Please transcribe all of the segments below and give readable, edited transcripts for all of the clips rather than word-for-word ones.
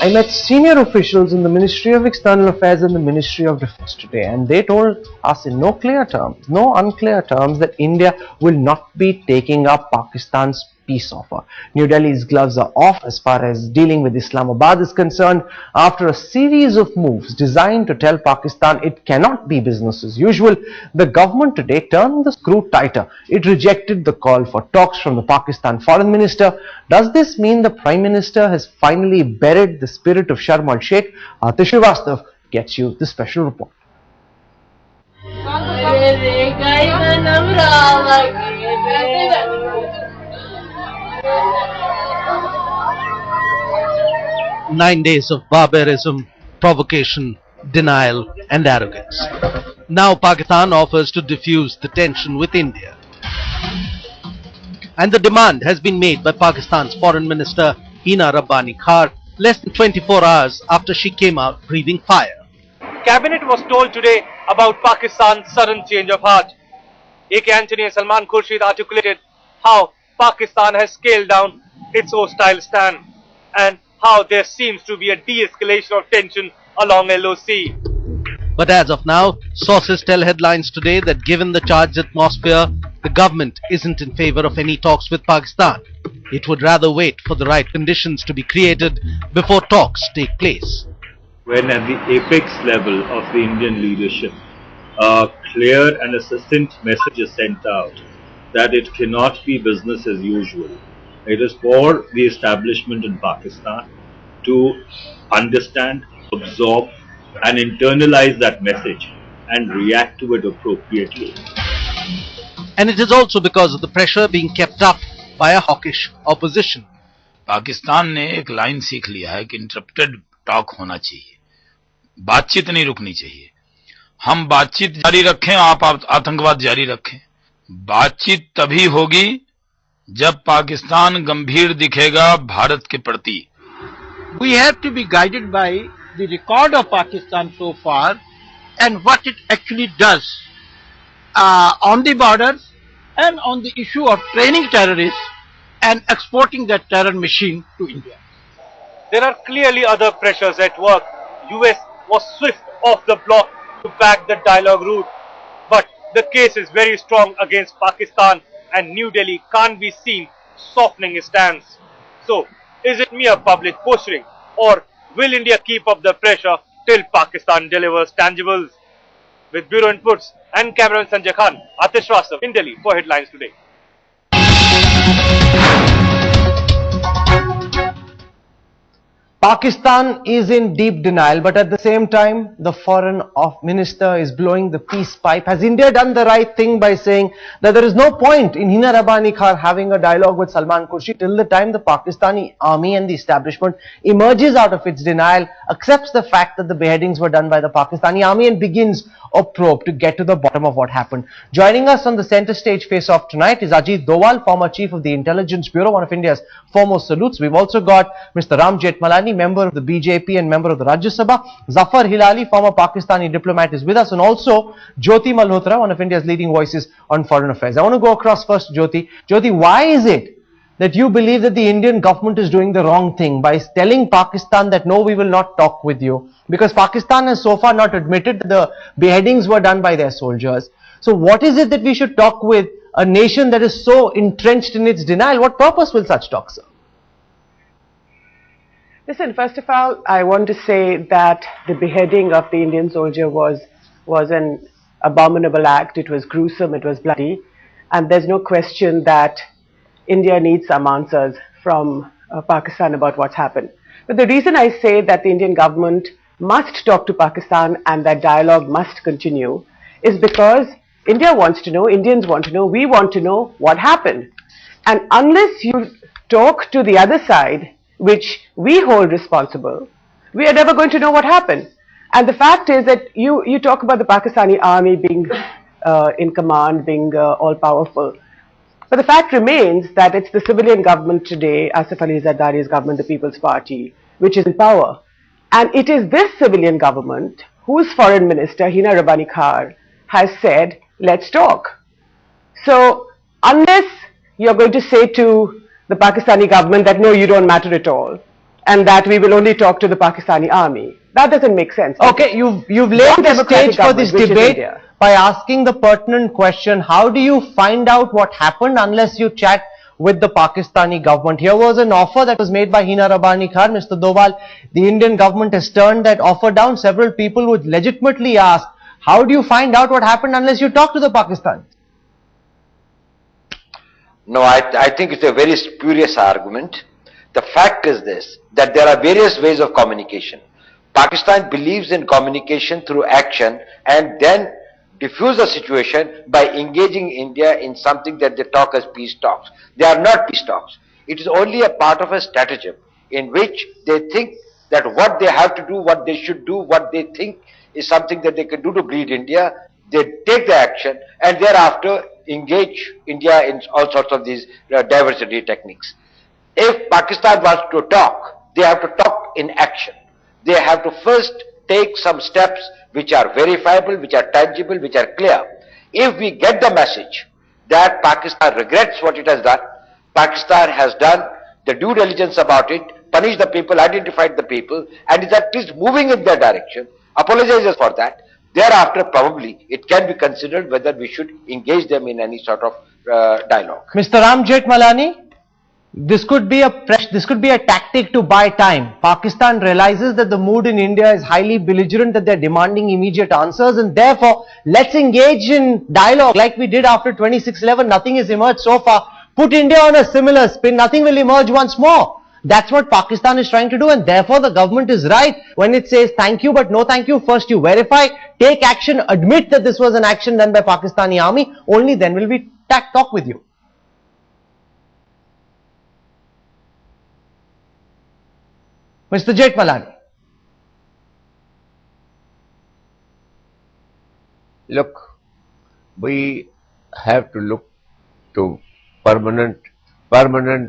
I met senior officials in the Ministry of External Affairs and the Ministry of Defence today, and they told us in no clear terms, no unclear terms, that India will not be taking up Pakistan's peace offer. New Delhi's gloves are off as far as dealing with Islamabad is concerned after a series of moves designed to tell Pakistan it cannot be business as usual. The government today turned the screw tighter. It rejected the call for talks from the Pakistan Foreign Minister. Does this mean the Prime Minister has finally buried the spirit of Sharm el-Sheikh? Atish Srivastav gets you the special report. 9 days of barbarism, provocation, denial and arrogance. Now Pakistan offers to diffuse the tension with India. And the demand has been made by Pakistan's Foreign Minister Hina Rabbani Khar less than 24 hours after she came out breathing fire. Cabinet was told today about Pakistan's sudden change of heart. AK Antony and Salman Khurshid articulated how Pakistan has scaled down its hostile stand and how there seems to be a de-escalation of tension along LOC. But as of now, sources tell headlines today that given the charged atmosphere, the government isn't in favor of any talks with Pakistan. It would rather wait for the right conditions to be created before talks take place. When at the apex level of the Indian leadership, a clear and insistent message is sent out that it cannot be business as usual. It is for the establishment in Pakistan to understand, absorb and internalize that message and react to it appropriately. And it is also because of the pressure being kept up by a hawkish opposition. Pakistan ने एक line सीख लिया है कि interrupted talk होना चाहिए, बातचीत नहीं रुकनी चाहिए. हम बातचीत जारी रखें, आप आतंकवाद जारी रखें. बातचीत तभी होगी जब पाकिस्तान गंभीर दिखेगा भारत के प्रति. We have to be guided by the record of Pakistan so far and what it actually does on the borders and on the issue of training terrorists and exporting that terror machine to India. There are clearly other pressures at work. US was swift off the block to back the dialogue route, but the case is very strong against Pakistan and New Delhi can't be seen softening its stance. So, is it mere public posturing or will India keep up the pressure till Pakistan delivers tangibles? With bureau inputs and cameraman Sanjay Khan, Atish Srivastav in Delhi for Headlines Today. Pakistan is in deep denial, but at the same time, the foreign minister is blowing the peace pipe. Has India done the right thing by saying that there is no point in Hina Rabbani Khar having a dialogue with Salman Khurshid till the time the Pakistani army and the establishment emerges out of its denial, accepts the fact that the beheadings were done by the Pakistani army and begins a probe to get to the bottom of what happened. Joining us on the center stage face-off tonight is Ajit Doval, former chief of the Intelligence Bureau, one of India's foremost salutes. We've also got Mr. Ram Jethmalani, member of the BJP and member of the Rajya Sabha. Zafar Hilali, former Pakistani diplomat, is with us, and also Jyoti Malhotra, one of India's leading voices on foreign affairs. I want to go across first to Jyoti. Jyoti, why is it that you believe that the Indian government is doing the wrong thing by telling Pakistan that no, we will not talk with you? Because Pakistan has so far not admitted that the beheadings were done by their soldiers. So what is it that we should talk with a nation that is so entrenched in its denial? What purpose will such talks serve? Listen, first of all, I want to say that the beheading of the Indian soldier was an abominable act. It was gruesome, it was bloody, and there's no question that India needs some answers from Pakistan about what's happened. But the reason I say that the Indian government must talk to Pakistan and that dialogue must continue is because India wants to know, Indians want to know, we want to know what happened. And unless you talk to the other side, which we hold responsible, we are never going to know what happened. And the fact is that you talk about the Pakistani army being in command, being all-powerful. But the fact remains that it's the civilian government today, Asif Ali Zardari's government, the People's Party, which is in power. And it is this civilian government whose foreign minister, Hina Rabbani Khar, has said, let's talk. So unless you're going to say to the Pakistani government that no, you don't matter at all, and that we will only talk to the Pakistani army. That doesn't make sense. Okay, you've laid the stage for this debate India. by asking the pertinent question, how do you find out what happened unless you chat with the Pakistani government? Here was an offer that was made by Hina Rabbani Khar. Mr. Doval, the Indian government has turned that offer down. Several people would legitimately ask, how do you find out what happened unless you talk to the Pakistanis? No, I think it's a very spurious argument. The fact is this, that there are various ways of communication. Pakistan believes in communication through action and then diffuse the situation by engaging India in something that they talk as peace talks. They are not peace talks. It is only a part of a stratagem in which they think that what they have to do, what they should do, what they think is something that they can do to bleed India, they take the action and thereafter engage India in all sorts of these diversity techniques. If Pakistan wants to talk, they have to talk in action. They have to first take some steps which are verifiable, which are tangible, which are clear. If we get the message that Pakistan regrets what it has done, Pakistan has done the due diligence about it, punished the people, identified the people, and is at least moving in their direction, apologizes for that, thereafter probably it can be considered whether we should engage them in any sort of dialogue. Mr. Ram Jethmalani, this could be a tactic to buy time. Pakistan realizes that the mood in India is highly belligerent, that they're demanding immediate answers, and therefore let's engage in dialogue like we did after 26/11. Nothing has emerged so far. Put India on a similar spin, nothing will emerge once more. That's what Pakistan is trying to do, and therefore the government is right when it says thank you but no thank you. First you verify, take action, admit that this was an action done by Pakistani army, only then will we talk with you. Mr. Jethmalani. Look, we have to look to permanent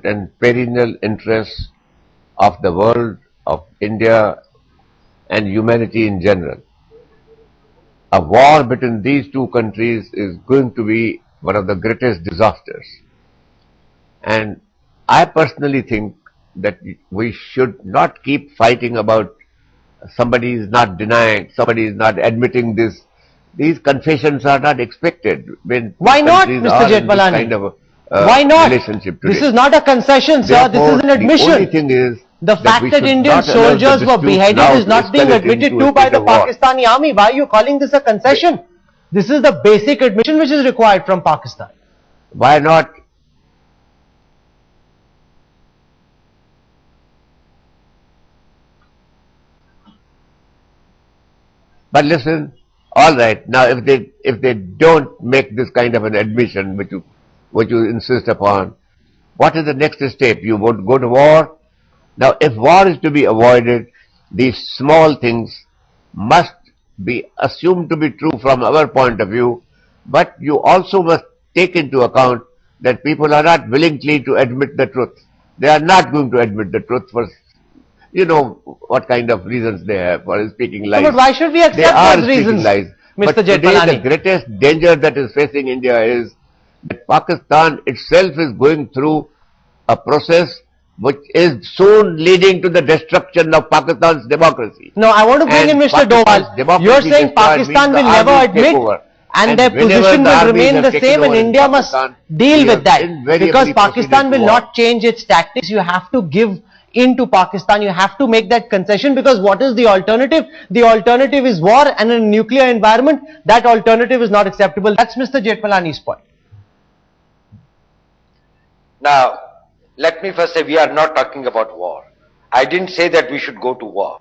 and perennial interests of the world, of India and humanity in general. A war between these two countries is going to be one of the greatest disasters. And I personally think that we should not keep fighting about somebody is not denying, somebody is not admitting this. These confessions are not expected. When why not, Mr. Jethmalani? Kind of why not? Relationship today. This is not a concession, sir. Therefore, this is an admission. The only thing is the fact that Indian soldiers were beheaded is not being admitted to by the Pakistani army. Why are you calling this a concession? This is the basic admission which is required from Pakistan. Why not? But listen, all right. Now, if they don't make this kind of an admission, which you insist upon, what is the next step? You would go to war. Now, if war is to be avoided, these small things must be assumed to be true from our point of view, but you also must take into account that people are not willingly to admit the truth. They are not going to admit the truth for, you know, what kind of reasons they have for speaking lies. No, but why should we accept those reasons, lies. Mr. But today Jethmalani? the greatest danger that is facing India is that Pakistan itself is going through a process which is soon leading to the destruction of Pakistan's democracy. No, I want to bring in Mr. Doval. You're saying Pakistan will never admit and their position will remain the same and India must deal with that. Because Pakistan will not change its tactics. You have to give into Pakistan. You have to make that concession, because what is the alternative? The alternative is war, and in a nuclear environment, that alternative is not acceptable. That's Mr. Jethmalani's point. Now, let me first say we are not talking about war. I didn't say that we should go to war.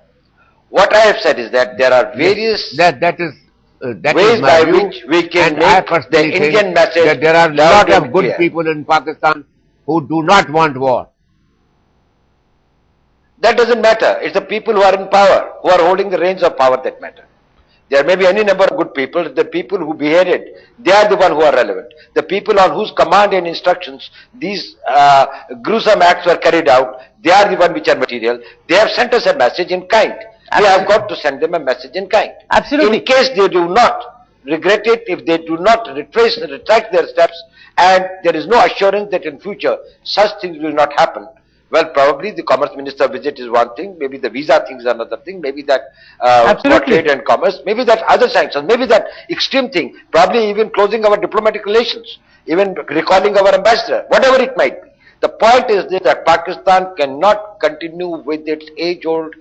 What I have said is that there are various ways by which we can make the Indian message that there are a lot of good people in Pakistan who do not want war. That doesn't matter. It's the people who are in power, who are holding the reins of power that matter. There may be any number of good people. The people who beheaded, they are the ones who are relevant. The people on whose command and instructions these gruesome acts were carried out, they are the ones which are material. They have sent us a message in kind. We have got to send them a message in kind. Absolutely. In case they do not regret it, if they do not retract their steps, and there is no assurance that in future such things will not happen, Well, probably the commerce minister visit is one thing, maybe the visa thing is another thing, maybe that for trade and commerce, maybe that other sanctions, maybe that extreme thing, probably even closing our diplomatic relations, even recalling our ambassador, whatever it might be. The point is this, that Pakistan cannot continue with its age-old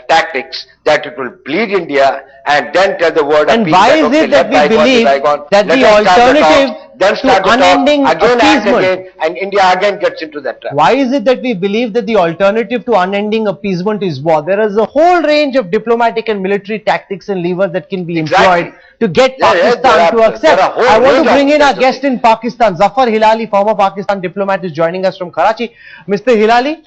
tactics that it will bleed India and then tell the world. And why is it that we believe that the alternative to unending appeasement, and India again gets into that trap? Why is it that we believe that the alternative to unending appeasement is war? There is a whole range of diplomatic and military tactics and levers that can be employed to get Pakistan to accept. I want to bring in our guest in Pakistan, Zafar Hilali, former Pakistan diplomat, is joining us from Karachi. Mr. Hilali,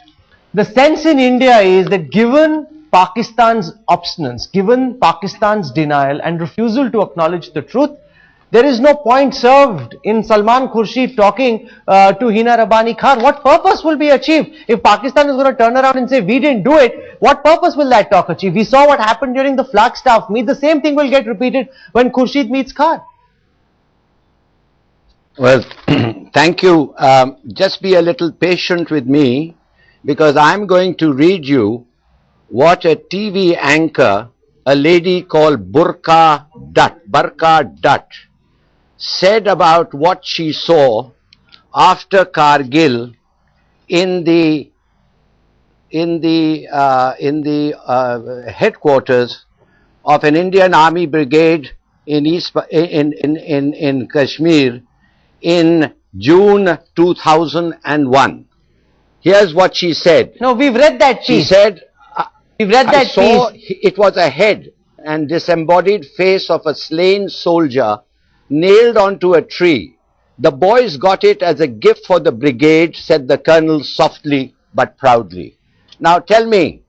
the sense in India is that given Pakistan's obstinance, given Pakistan's denial and refusal to acknowledge the truth, there is no point served in Salman Khurshid talking to Hina Rabbani Khar. What purpose will be achieved? If Pakistan is going to turn around and say, we didn't do it, what purpose will that talk achieve? We saw what happened during the Flagstaff meet. The same thing will get repeated when Khurshid meets Khar. Well, thank you. Just be a little patient with me, because I'm going to read you what a TV anchor, a lady called Barka Dutt, said about what she saw after Kargil in the headquarters of an Indian Army brigade in Kashmir in June 2001. Here's what she said. No, we've read that piece. She said, we've read that piece. It was a head and disembodied face of a slain soldier nailed onto a tree. The boys got it as a gift for the brigade, said the colonel softly but proudly. Now tell me,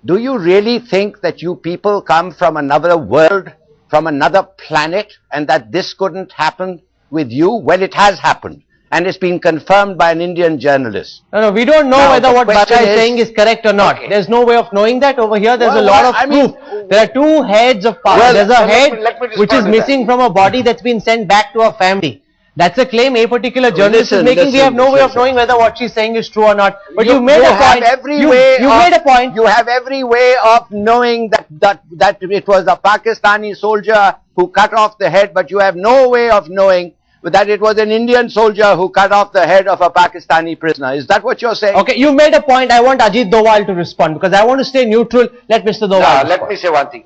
do you really think that you people come from another world, from another planet, and that this couldn't happen with you? Well, it has happened, and it's been confirmed by an Indian journalist. No, we don't know whether what Bata is saying is correct or not. Okay. There's no way of knowing that. Over here, there's a lot of proof. There are two heads of power. There's a head which is missing from a body that's been sent back to a family. That's a claim a particular journalist is making. We have no way of knowing whether what she's saying is true or not. But you made a point. You made a point. You have every way of knowing that it was a Pakistani soldier who cut off the head, but you have no way of knowing that it was an Indian soldier who cut off the head of a Pakistani prisoner. Is that what you're saying? Okay, you made a point. I want Ajit Doval to respond, because I want to stay neutral. Let Mr. Doval respond. Let me say one thing.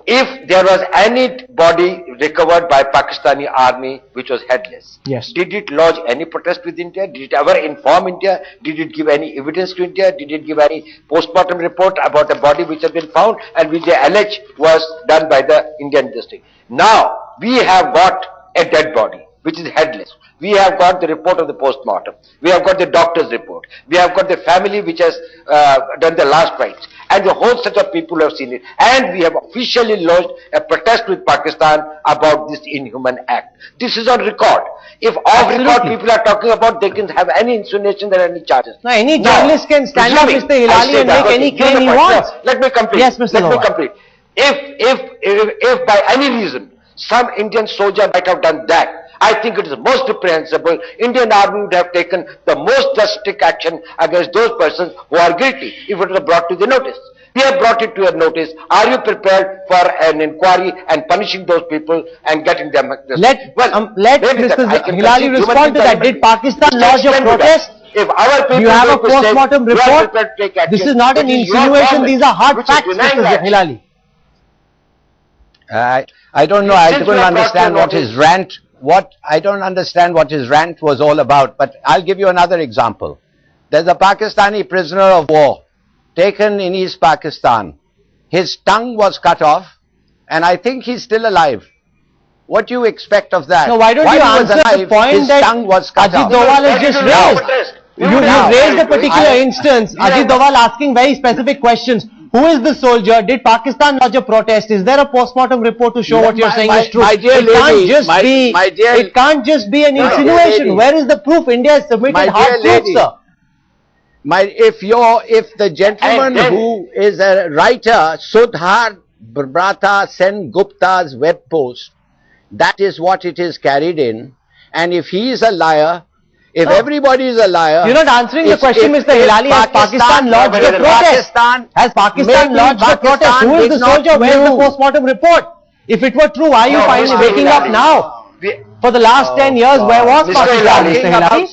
If there was any body recovered by Pakistani army which was headless, yes, did it lodge any protest with India? Did it ever inform India? Did it give any evidence to India? Did it give any post-mortem report about a body which has been found and which they allege was done by the Indian district? Now, we have got a dead body which is headless. We have got the report of the post-mortem. We have got the doctor's report. We have got the family which has done the last rites. And the whole set of people have seen it. And we have officially lodged a protest with Pakistan about this inhuman act. This is on record. If off record people are talking about, they can have any insinuation or any charges. No, any journalist can stand up, Mr. Hilali, and make any claim he wants. Let me complete. Yes, Mr. Let me complete. If by any reason some Indian soldier might have done that, I think it is most reprehensible. Indian army would have taken the most drastic action against those persons who are guilty if it was brought to the notice. We have brought it to your notice. Are you prepared for an inquiry and punishing those people and getting them? Let Mr. Hilali respond to that. Did Pakistan lodge a protest? If our people you have a post-mortem report? This is not an insinuation. These are hard facts, Mr. Hilali. I don't know. I don't understand what his rant. I don't understand what his rant was all about, but I'll give you another example. There's a Pakistani prisoner of war taken in East Pakistan. His tongue was cut off, and I think he's still alive. What do you expect of that? No, why don't you answer the point that Ajit Doval has just raised? You raised a particular instance. Ajit Doval asking very specific questions. Who is the soldier? Did Pakistan lodge a protest? Is there a post-mortem report to show what you're saying is true? It can't just be an insinuation. Where is the proof? India has submitted hard proof, sir. If the gentleman who is a writer, Sudhar Brata Sen Gupta's web post, that is what it is carried in, and if he is a liar, If everybody is a liar... You're not answering the question, Mr. Hilali. Has Pakistan lodged the protest? Has Pakistan lodged the protest? Who is the soldier? Where is the post-mortem report? If it were true, why are you finally waking up now? For the last 10 years, where was Pakistan, Mr. Hilali?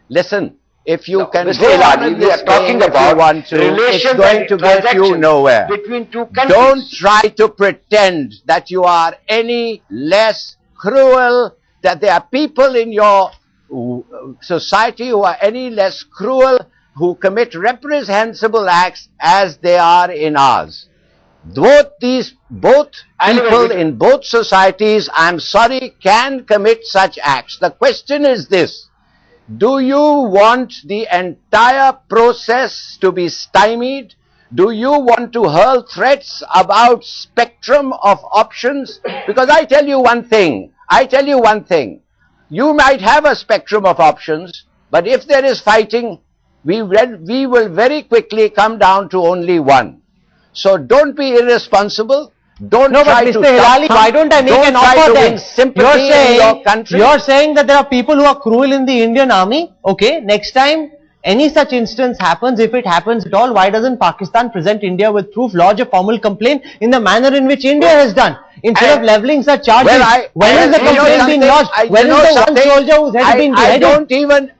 Listen, if you can Mr. go Hilali, on we this are talking thing if about you want to, it's relations going and to get you transactions nowhere. between two countries. Don't try to pretend that you are any less cruel, that there are people in your society who are any less cruel, who commit reprehensible acts as they are in ours. Both people in both societies, I'm sorry, can commit such acts. The question is this: do you want the entire process to be stymied? Do you want to hurl threats about spectrum of options? Because I tell you one thing, you might have a spectrum of options, but if there is fighting, we will very quickly come down to only one. So don't be irresponsible. Don't try but to Mr. Hilali, why don't I make an offer then? You're saying that there are people who are cruel in the Indian army. Okay, next time any such instance happens, if it happens at all, why doesn't Pakistan present India with proof, lodge a formal complaint in the manner in which India has done? Instead of levelling such charges, when is the complaint being lodged? When is the one soldier whose head has been beheaded?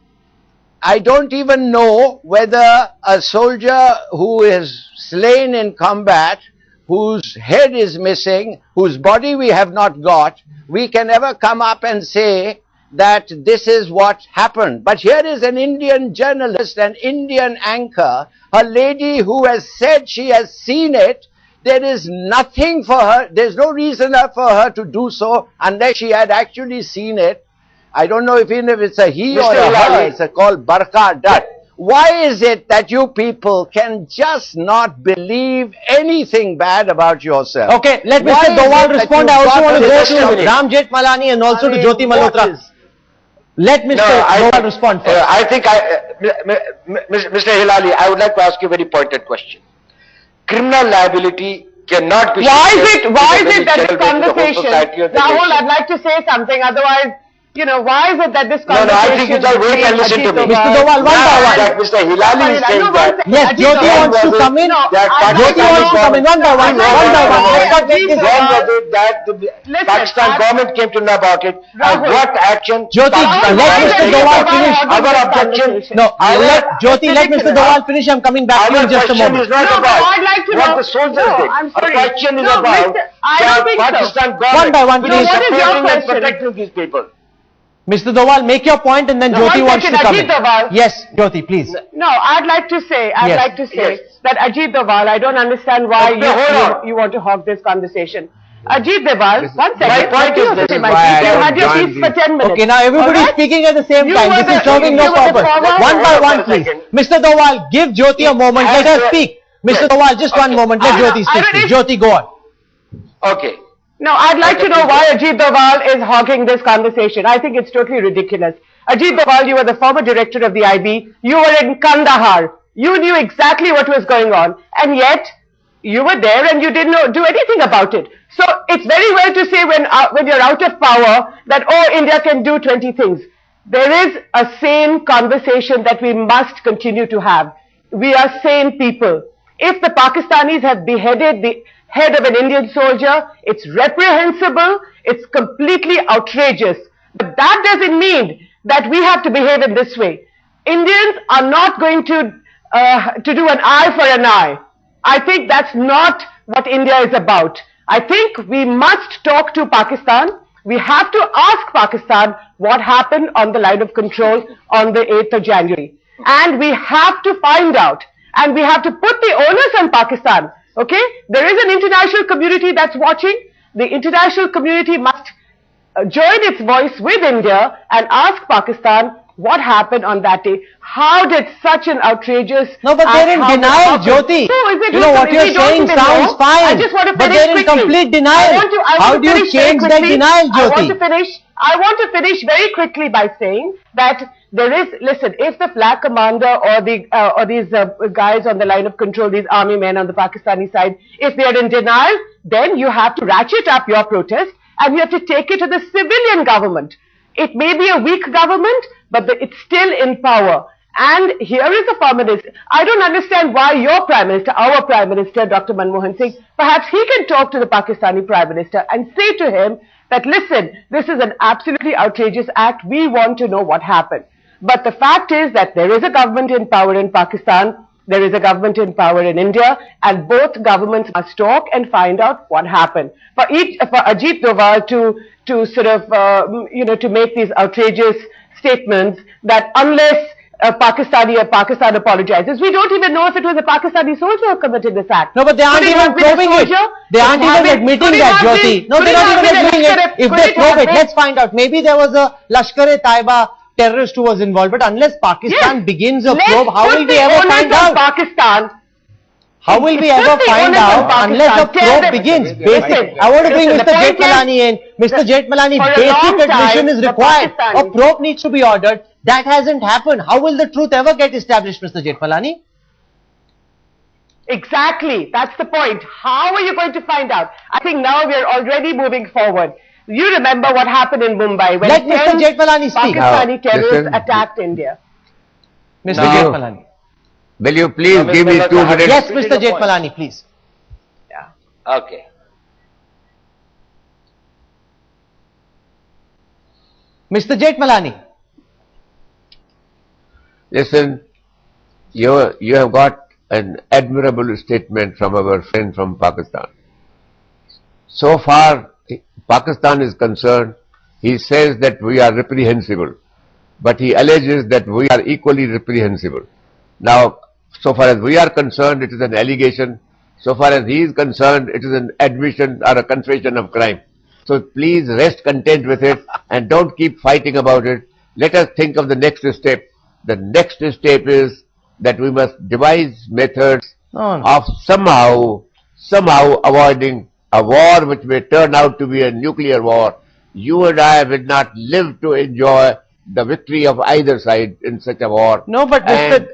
I don't even know whether a soldier who is slain in combat, whose head is missing, whose body we have not got, we can ever come up and say that this is what happened. But here is an Indian journalist, an Indian anchor, a lady who has said she has seen it. There is nothing for her, there's no reason for her to do so unless she had actually seen it. I don't know even if it's a he or a her, it's called Barqa Dutt. Why is it that you people can just not believe anything bad about yourself? Okay, let Mr. Dowal respond. I also want to go to Ram Jethmalani and also to Jyoti Malhotra. Let Mr. Dowal respond first. I think, Mr. Hilali, I would like to ask you a very pointed question. Criminal liability cannot be... Why is it that this conversation... Rahul, I'd like to say something, otherwise... You know, why is it that this conversation... No, I think you just wait and listen to me. Mr. Dowal, one by one. That Mr. Hilali is saying that... Yes, Jyoti wants to come in. Jyoti wants to come in one by one. Pakistan government came to know about it. And what action... Jyoti, let Mr. Dowal finish. Our objection... No, Jyoti, let Mr. Dowal finish. I'm coming back to you in just a moment. Our question is not about what the soldiers did. Our question is about Pakistan government... One by one, please. Supporting and protecting these people. Mr. Dowal, make your point and then Jyoti wants to come in. Yes, Jyoti, please. No, I'd like to say that Ajit Dowal, I don't understand why you want to hog this conversation. Ajit Dowal, one second. My point is this. You had your piece for 10 minutes. Okay, now everybody is speaking at the same time. This is serving no purpose. One by one, please. Mr. Dowal, give Jyoti a moment. Let her speak. Mr. Dowal, just one moment. Let Jyoti speak. Jyoti, go on. Okay. No, I'd like to know why Ajit Dowal is hogging this conversation. I think it's totally ridiculous. Ajit Dowal, you were the former director of the IB. You were in Kandahar. You knew exactly what was going on. And yet, you were there and you didn't do anything about it. So, it's very well to say when you're out of power that, oh, India can do 20 things. There is a sane conversation that we must continue to have. We are sane people. If the Pakistanis have beheaded the head of an Indian soldier, it's reprehensible, it's completely outrageous. But that doesn't mean that we have to behave in this way. Indians are not going to do an eye for an eye. I think that's not what India is about. I think we must talk to Pakistan. We have to ask Pakistan what happened on the line of control on the 8th of January. And we have to find out. And we have to put the onus on Pakistan. Okay? There is an international community that's watching. The international community must join its voice with India and ask Pakistan what happened on that day. How did such an outrageous... No, but they're in denial, Jyoti. You know, what you're saying sounds fine, but they're in complete denial. How do you change that denial, Jyoti? I want to finish very quickly by saying that there is, listen, if the flag commander or these guys on the line of control, these army men on the Pakistani side, if they are in denial, then you have to ratchet up your protest and you have to take it to the civilian government. It may be a weak government, but it's still in power. And here is the Prime Minister. I don't understand why your Prime Minister, our Prime Minister, Dr. Manmohan Singh, perhaps he can talk to the Pakistani Prime Minister and say to him that, listen, this is an absolutely outrageous act. We want to know what happened. But the fact is that there is a government in power in Pakistan, there is a government in power in India, and both governments must talk and find out what happened. For Ajit Doval to sort of, to make these outrageous statements that unless Pakistan apologizes. We don't even know if it was a Pakistani soldier who committed this act. No, but they aren't even probing it. They aren't even admitting that, Jyoti. No, they're not even admitting it. If they probe it, let's find out. Maybe there was a Lashkar-e-Taiba terrorist who was involved. But unless Pakistan begins a probe, how will we ever find out? How will we ever find out unless a probe begins? Basic. I want to bring Mr. Jethmalani in. Mr. Jethmalani, basic admission is required. A probe needs to be ordered. That hasn't happened. How will the truth ever get established, Mr. Jethmalani? Exactly. That's the point. How are you going to find out? I think now we are already moving forward. You remember what happened in Mumbai when Let Mr. Jethmalani speak. Pakistani terrorists attacked India. Mr. Jethmalani. Will you please give me 2 minutes? Yes, Mr. Jethmalani, please. Yeah. Okay. Mr. Jethmalani. Listen, you have got an admirable statement from our friend from Pakistan. So far, Pakistan is concerned, he says that we are reprehensible, but he alleges that we are equally reprehensible. Now, so far as we are concerned, it is an allegation. So far as he is concerned, it is an admission or a confession of crime. So please rest content with it and don't keep fighting about it. Let us think of the next step. The next step is that we must devise methods of somehow avoiding a war which may turn out to be a nuclear war. You and I will not live to enjoy the victory of either side in such a war. No, but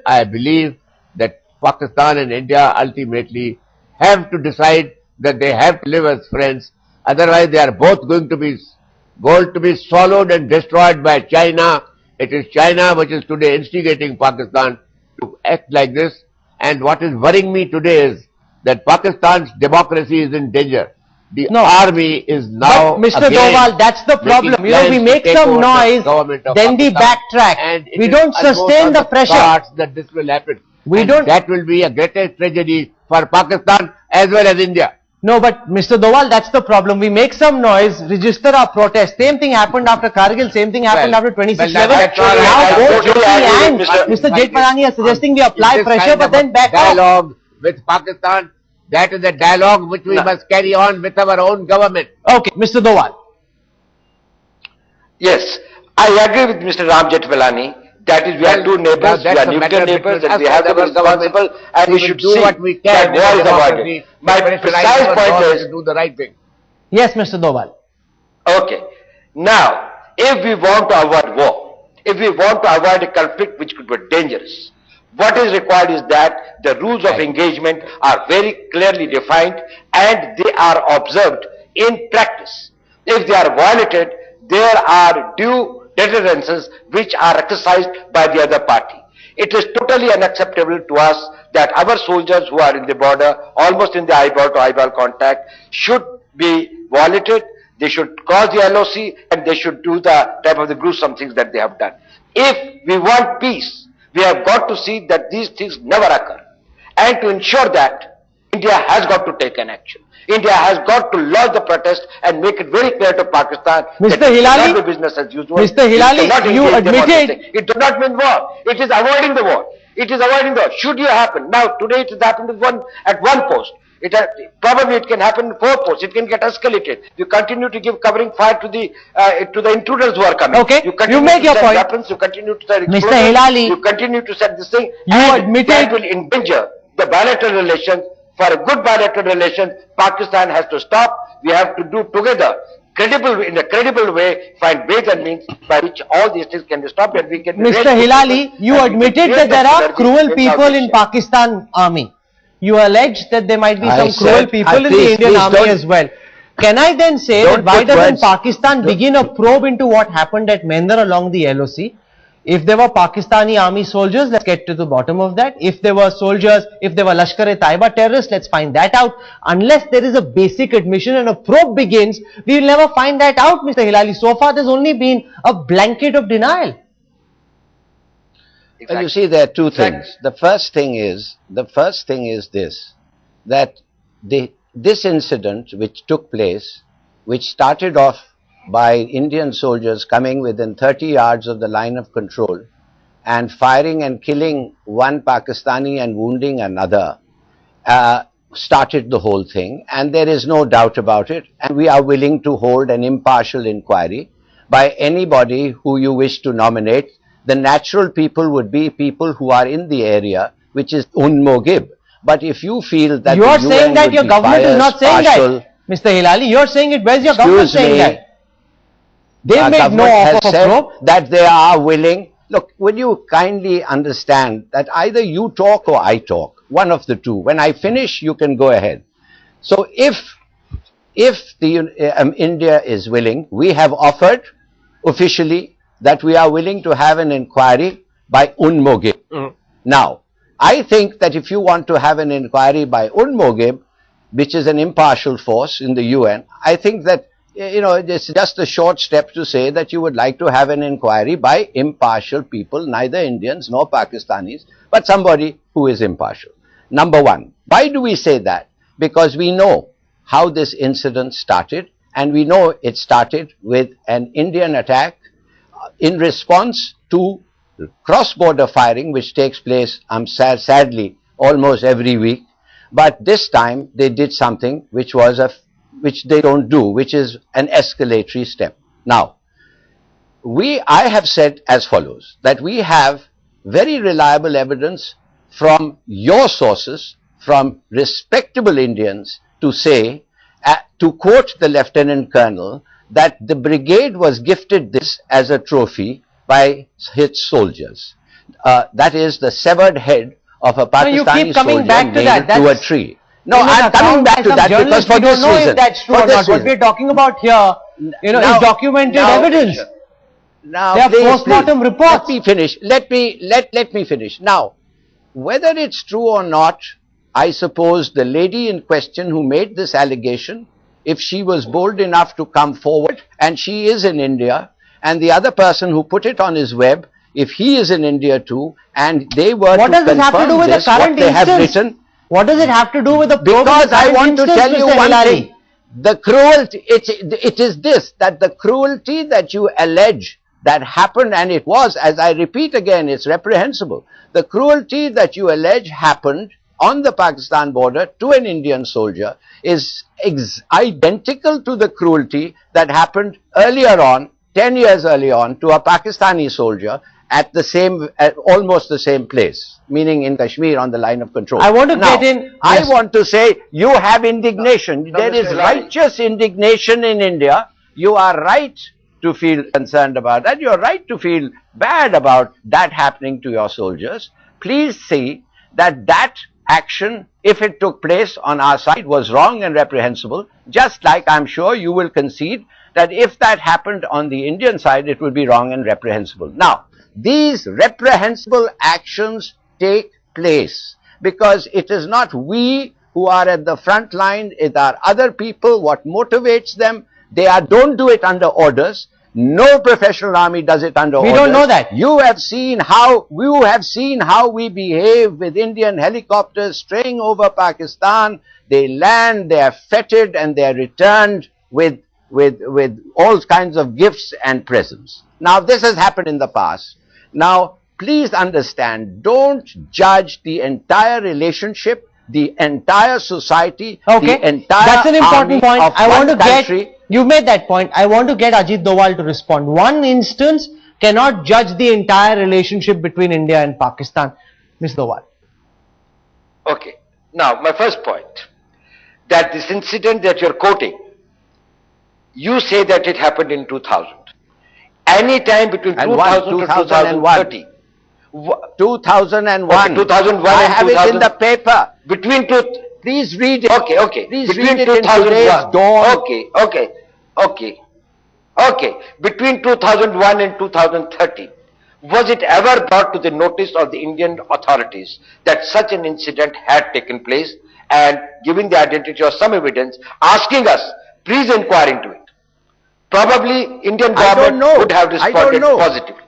I believe that Pakistan and India ultimately have to decide that they have to live as friends. Otherwise, they are both going to be swallowed and destroyed by China. It is China which is today instigating Pakistan to act like this. And what is worrying me today is that Pakistan's democracy is in danger. The army is now. But Mr. Doval, that's the problem. You know, we make some noise, then we backtrack. And we don't sustain the pressure. That this will happen. That will be a greater tragedy for Pakistan as well as India. No, but Mr. Doval, that's the problem. We make some noise, register our protest. Same thing happened after Kargil, same thing happened after 26/11. Now both Jyoti and Mr. Jethmalani are suggesting we apply pressure but then back off. Dialogue with Pakistan, that is a dialogue which we must carry on with our own government. Okay, Mr. Doval. Yes, I agree with Mr. Ram Jethmalani. That is, we are two neighbors, we are nuclear neighbors, and we have to be responsible, and we should see what we can that war is avoided. My precise point is to do the right thing. Yes, Mr. Doval. Okay. Now, if we want to avoid war, if we want to avoid a conflict which could be dangerous, what is required is that the rules of engagement are very clearly defined and they are observed in practice. If they are violated, there are due deterrences which are exercised by the other party. It is totally unacceptable to us that our soldiers who are in the border, almost in the eyeball to eyeball contact, should be violated. They should cross the LOC and they should do the type of the gruesome things that they have done. If we want peace, we have got to see that these things never occur. And to ensure that, India has got to take an action. India has got to launch the protest and make it very clear to Pakistan Mr. that Hilali, it is not business as usual. Mr. Hilali, you admitted it does not mean war. It is avoiding the war. It is avoiding the war. Should you happen now? Today it has happened at one post. Probably it can happen in 4 posts. It can get escalated. You continue to give covering fire to the intruders who are coming. Okay, you make your point. Weapons, you continue to set Mr. Hilali, you continue to set this thing. You admitted that will endanger the bilateral relations. For a good bilateral relation, Pakistan has to stop. We have to do together, in a credible way, find ways and means by which all these things can be stopped and we can. Mr. Hilali, you admitted that there are cruel people in Pakistan army. You allege that there might be some cruel people in the Indian army as well. Can I then say Don't that why put doesn't words- Pakistan begin a probe into what happened at Mendar along the LOC? If there were Pakistani army soldiers, let's get to the bottom of that. If there were soldiers, if there were Lashkar-e-Taiba terrorists, let's find that out. Unless there is a basic admission and a probe begins, we will never find that out, Mr. Hilali. So far, there's only been a blanket of denial. Well, you see, there are two things. The first thing is this, that this incident which took place, which started off by Indian soldiers coming within 30 yards of the line of control and firing and killing one Pakistani and wounding another, started the whole thing, and there is no doubt about it, and we are willing to hold an impartial inquiry by anybody who you wish to nominate. The natural people would be people who are in the area, which is Unmogib. But if you feel that you are saying that your government is not saying that, Mr. Hilali, you are saying it. Where's your government saying that? They made no offer for probe. That they are willing. Look, will you kindly understand that either you talk or I talk, one of the two. When I finish, you can go ahead. So if India is willing, we have offered officially that we are willing to have an inquiry by Unmogib. Now, I think that if you want to have an inquiry by Unmogib, which is an impartial force in the UN, I think that, you know, it's just a short step to say that you would like to have an inquiry by impartial people, neither Indians nor Pakistanis, but somebody who is impartial. Number one, why do we say that? Because we know how this incident started, and we know it started with an Indian attack in response to cross-border firing, which takes place, sadly, almost every week. But this time they did something which they don't do, which is an escalatory step. Now, I have said as follows, that we have very reliable evidence from your sources, from respectable Indians, to say, to quote the Lieutenant Colonel, that the brigade was gifted this as a trophy by its soldiers. That is the severed head of a Pakistani soldier nailed to a tree. No, I'm coming back to that because for this reason. We don't know if that's true or not. What we're talking about here, you know, is documented evidence. Now, they are post-mortem reports. Let me finish. Let me finish. Now, whether it's true or not, I suppose the lady in question who made this allegation, if she was bold enough to come forward, and she is in India, and the other person who put it on his web, if he is in India too, and they were what to does this have to do with the current what they have written. What does it have to do with the Because I want to tell you one thing. The cruelty, it is this, that the cruelty that you allege that happened, and it was, as I repeat again, it's reprehensible. The cruelty that you allege happened on the Pakistan border to an Indian soldier is identical to the cruelty that happened earlier on, 10 years earlier on, to a Pakistani soldier at almost the same place, meaning in Kashmir on the line of control. I want to get in. I want to say you have indignation. There is righteous indignation in India. You are right to feel concerned about that. You are right to feel bad about that happening to your soldiers. Please see that action, if it took place on our side, was wrong and reprehensible, just like I'm sure you will concede that if that happened on the Indian side, it would be wrong and reprehensible. Now, these reprehensible actions take place because it is not we who are at the front line, it are other people. What motivates them? They don't do it under orders. No professional army does it under orders. We don't know that. You have seen how we behave with Indian helicopters straying over Pakistan. They land, they are feted, and they are returned with all kinds of gifts and presents. Now, this has happened in the past. Now, please understand, don't judge the entire relationship, the entire society, okay, the entire that's an important point. I want to country. You made that point. I want to get Ajit Doval to respond. One instance cannot judge the entire relationship between India and Pakistan. Ms. Doval. Okay. Now, my first point, that this incident that you're quoting, you say that it happened in 2000. Any time between 2000 to 2030. 2001. Okay, 2001 I and have 2000. it in the paper. Between Please read it. Okay. Please Between read it in today's 2001. Dawn. Okay. Between 2001 and 2013, was it ever brought to the notice of the Indian authorities that such an incident had taken place and giving the identity or some evidence, asking us, please inquire into it? Probably Indian government would have responded positively.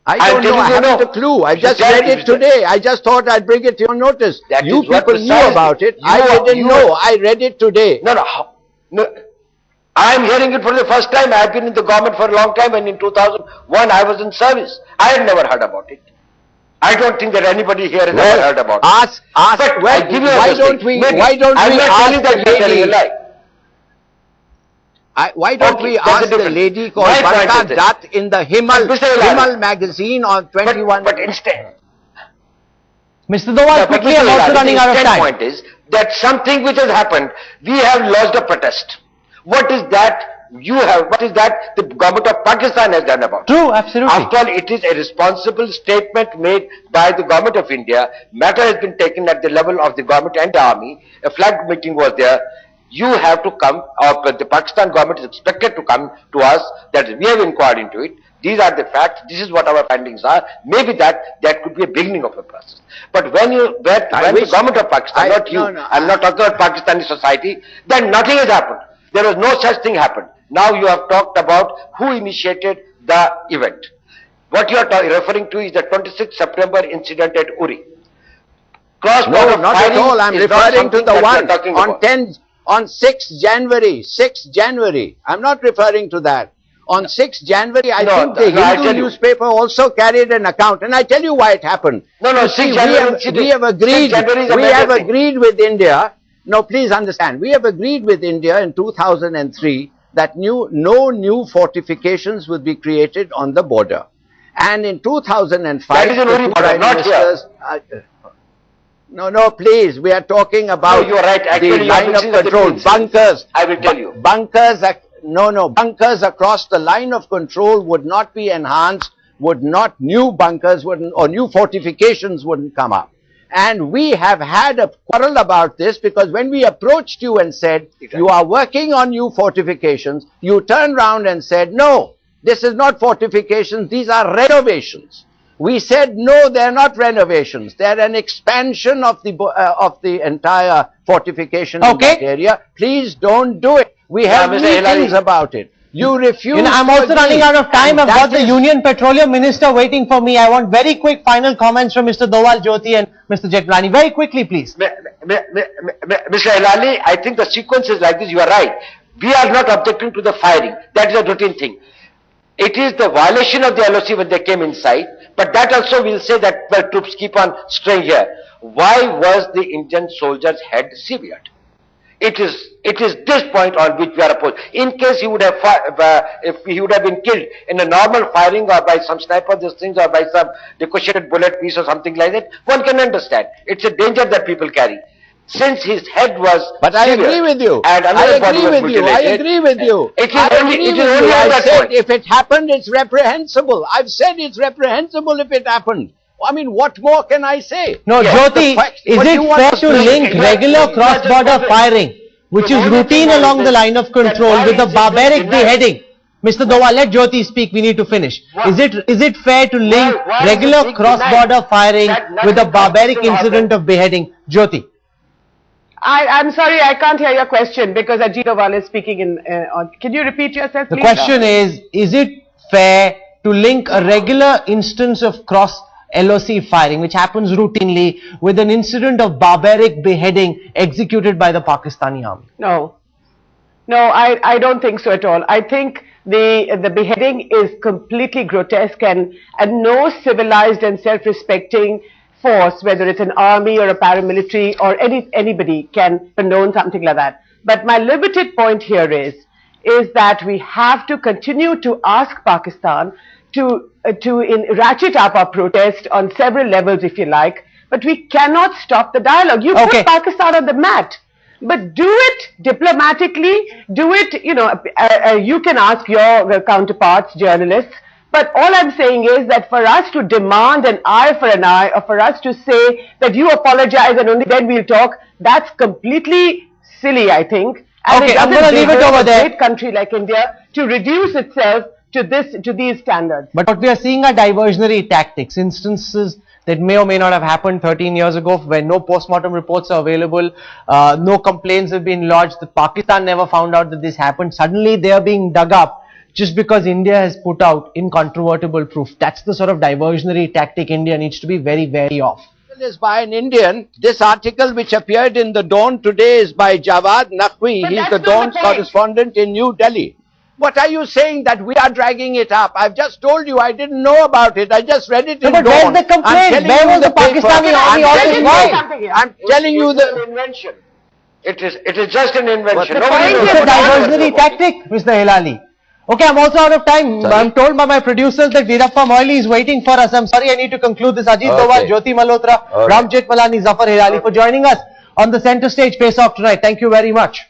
I don't know. I haven't a clue. I just read it today. I just thought I'd bring it to your notice. You people knew about it. I didn't know. I read it today. No. I am hearing it for the first time. I have been in the government for a long time, and in 2001 I was in service. I had never heard about it. I don't think that anybody here has ever heard about it. Ask. Why don't we ask the lady? Why don't we ask the lady called Barka Dutt in the Himal magazine on 21? But instead, Mr. Dowal, quickly, I'm also running out of time. The point is that something which has happened, we have lost a protest. What is that the government of Pakistan has done about it? True, absolutely. After all, it is a responsible statement made by the government of India. Matter has been taken at the level of the government and the army. A flag meeting was there. You have to come, or the Pakistan government is expected to come to us, that we have inquired into it. These are the facts. This is what our findings are. Maybe that could be a beginning of a process. But when the government of Pakistan, not you, I'm not talking about Pakistani society, then nothing has happened. There was no such thing happened. Now you have talked about who initiated the event. What you are referring to is the 26th September incident at Uri. No, not at all. I'm referring to the one on 6th January. I'm not referring to that. On 6th January, I think the Hindu newspaper also carried an account. And I tell you why it happened. We have agreed with India. No, please understand. We have agreed with India in 2003 that no new fortifications would be created on the border. And in 2005, that is the border, not here. No, please. We are talking about the line of control. Bunkers. I will tell you. Bunkers across the line of control would not be enhanced, new bunkers or new fortifications wouldn't come up. And we have had a quarrel about this because when we approached you and said, you are working on new fortifications, you turned round and said, no, this is not fortifications, these are renovations. We said, no, they're not renovations. They're an expansion of the entire fortification in that area. Please don't do it. We have meetings about it. You refuse. I'm also running out of time. I've got the Union Petroleum Minister waiting for me. I want very quick final comments from Mr. Dowal Jyoti and Mr. Jethmalani. Very quickly, please. Mr. Hilali, I think the sequence is like this. You are right. We are not objecting to the firing. That is a routine thing. It is the violation of the LOC when they came inside. But that also will say that the troops keep on staying here. Why was the Indian soldier's head severed? It is this point on which we are opposed. In case he would have, if he would have been killed in a normal firing or by some sniper, these things, or by some ricocheted bullet piece or something like that, one can understand. It's a danger that people carry. Since his head was But I agree with you. And I agree with you. I agree with you. I said if it happened, it's reprehensible. I've said it's reprehensible if it happened. I mean, what more can I say? No, Jyoti, is it fair to link regular cross-border firing, which is routine along the line of control, with a barbaric beheading? Mr. Dowal, let Jyoti speak. We need to finish. Is it fair to link regular cross-border firing with a barbaric incident of beheading? Jyoti. I'm sorry, I can't hear your question because Ajit Dowal is speaking in. Can you repeat yourself, please? The question is it fair to link a regular instance of LOC firing, which happens routinely, with an incident of barbaric beheading executed by the Pakistani army? No, I don't think so at all. I think the beheading is completely grotesque, and no civilized and self-respecting force, whether it's an army or a paramilitary or anybody, can condone something like that. But my limited point here is that we have to continue to ask Pakistan to ratchet up our protest on several levels, if you like, but we cannot stop the dialogue. You put Pakistan on the mat, but do it diplomatically, do it, you can ask your counterparts, journalists, But all I'm saying is that for us to demand an eye for an eye, or for us to say that you apologize and only then we'll talk, that's completely silly, I think. And Okay, I'm going to leave it over there. A great country like India to reduce itself to these standards. But what we are seeing are diversionary tactics, instances that may or may not have happened 13 years ago when no post-mortem reports are available, no complaints have been lodged, Pakistan never found out that this happened. Suddenly they are being dug up just because India has put out incontrovertible proof. That's the sort of diversionary tactic India needs to be very wary of. Is by an Indian. This article which appeared in the Dawn today is by Jawad Naqvi. He's the Dawn's correspondent in New Delhi. What are you saying that we are dragging it up? I've just told you I didn't know about it. I just read it in But Dawn. where's the complaint? Where was the Pakistani army all this while? I'm telling you the invention. It is just an invention. It's a diversionary tactic, Mr. Hilali. Okay, I'm also out of time. Sorry? I'm told by my producers that Veerappa Moily is waiting for us. I'm sorry, I need to conclude this. Ajit Doval, Jyoti Malhotra, Ramjit Malani, Zafar Hilali for joining us on the center stage face-off tonight. Thank you very much.